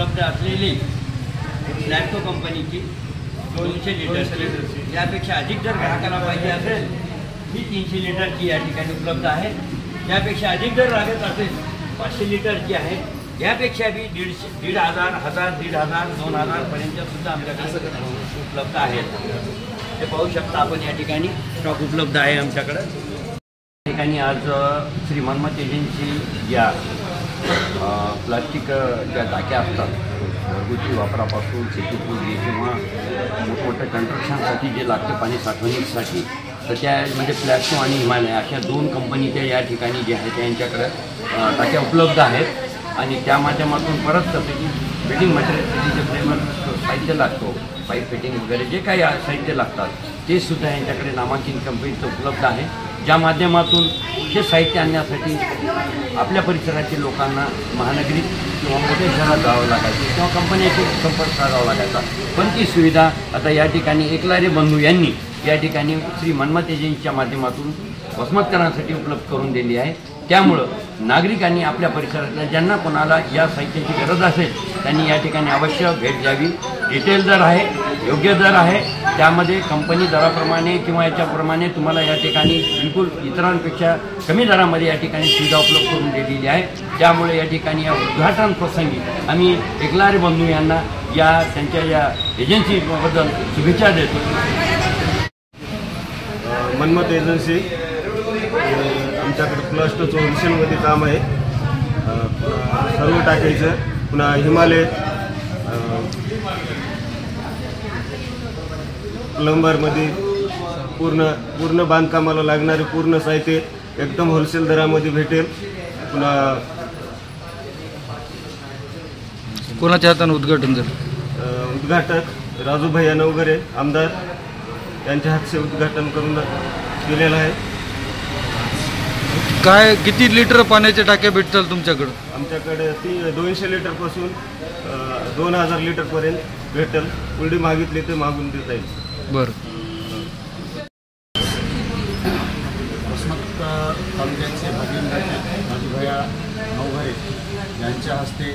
उपलब्ध असलेली लॅक्टो कंपनीची 200 लिटरची, यापेक्षा अधिक जर ग्राहकाला पाहिजे असेल ही 300 लिटरची या ठिकाणी उपलब्ध आहे। त्यापेक्षा अधिक जर लागत असेल 500 लिटरची आहे। यापेक्षा बी 150, 1000, 1500, 2000 पर्यंत सुद्धा आमच्याकडे उपलब्ध आहेत। ते पाहू शकता आपण या ठिकाणी स्टॉक उपलब्ध आहे आमच्याकडे। या ठिकाणी आज श्री मनमत एजन्सी या प्लास्टिक ज्या टाक्या असतात घरगुती वापरापासून शेतीपूर्वी किंवा मोठमोठ्या कंस्ट्रक्शनसाठी जे लागते पाणी साठवणीसाठी, तर त्यामध्ये प्लॅस्टो आणि हिमालय अशा 2 कंपनीच्या या ठिकाणी जे आहेत त्यांच्याकडे टाक्या उपलब्ध आहेत। आणि त्या माध्यमातून परत त्याची फिटिंग मटेरियलसाठी जे फ्रेमर साहित्य लागतो, पाईप फिटिंग वगैरे जे काही साहित्य लागतात ते सुद्धा यांच्याकडे नामांकित कंपनीचं उपलब्ध आहे, ज्या माध्यमातून हे साहित्य आणण्यासाठी आपल्या परिसरातील लोकांना महानगरीत किंवा मोठ्या शहरात जावं लागायचं किंवा कंपन्याशी संपर्क साधावा लागायचा। पण ती सुविधा आता या ठिकाणी एकलारे बंधू यांनी या ठिकाणी श्री मनमत एजन्सीच्या माध्यमातून वसमतकरांसाठी उपलब्ध करून दिली आहे। त्यामुळं नागरिकांनी आपल्या परिसरातल्या ज्यांना कोणाला या साहित्याची गरज असेल त्यांनी या ठिकाणी अवश्य भेट द्यावी। रिटेल दर आहे, योग्य दर आहे, त्यामध्ये कंपनी दराप्रमाणे किंवा याच्याप्रमाणे तुम्हाला या ठिकाणी बिलकुल इतरांपेक्षा कमी दरामध्ये या ठिकाणी सुविधा उपलब्ध करून दिलेली आहे। त्यामुळे या ठिकाणी या उद्घाटन प्रसंगी आम्ही एकलारे बंधू यांना त्यांच्या या एजन्सीबद्दल शुभेच्छा देतो। मनमत एजन्सी आमच्याकडे प्लास्टोचं होलसेलमध्ये काम आहे, सर्व टाकायचं, पुन्हा हिमालय प्लंबरमध्ये पूर्ण बांधकामाला लागणारे पूर्ण साहित्य एकदम होलसेल दरामध्ये भेटेल। पुन्हा कोणाच्या हाताने उद्घाटन झालं? उद्घाटक राजूभाई नवघरे आमदार यांच्या हातचे उद्घाटन करून केलेलं आहे। काय किती लिटर पाण्याच्या टाक्या भेटतात तुमच्याकडं? आमच्याकडे 200 लिटरपासून 2000 लिटरपर्यंत भेटेल। पुढे मागितले ते मागून देता येईल। बरं। वसमत तालुक्याचे भागीदार राजूभाई नवघरे यांच्या हस्ते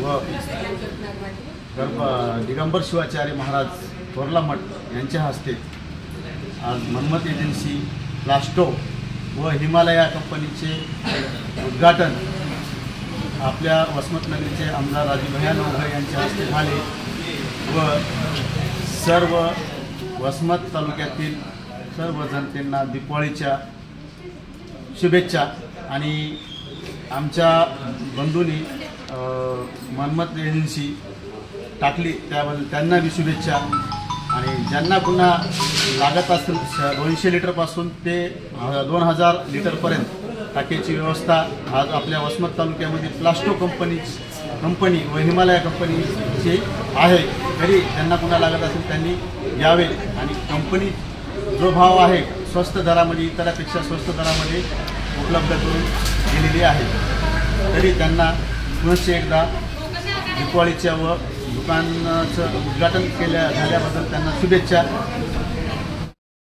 व दिगंबर शिवाचार्य महाराज थोरला मठ यांच्या हस्ते आज मनमत एजन्सी प्लास्टो व हिमालया कंपनीचे उद्घाटन आपल्या वसमतनगरचे आमदार राजूभाई नवघरे यांच्या हस्ते झाले व सर्व वसमत तालुक्यातील सर्व जनतेंना दिवाळीच्या शुभेच्छा। आणि आमच्या बंधूंनी मनमत एजन्सी टाकली त्याबद्दल त्यांना बी शुभेच्छा। आणि ज्यांना पुन्हा लागत असेल 200 लिटरपासून ते 2000 लिटरपर्यंत टाकीची व्यवस्था आज आपल्या वसमत तालुक्यामध्ये प्लास्टो कंपनी व हिमालया कंपनीची आहे। तरी त्यांना पुन्हा लागत असेल त्यांनी यावे आणि कंपनी जो भाव आहे स्वस्त दरामध्ये इतरांपेक्षा स्वस्त दरामध्ये उपलब्ध करून दिलेली आहे। तरी त्यांना पुनश्च एकदा दिवाळीच्या व दुकानाचं उद्घाटन झाल्याबद्दल त्यांना शुभेच्छा।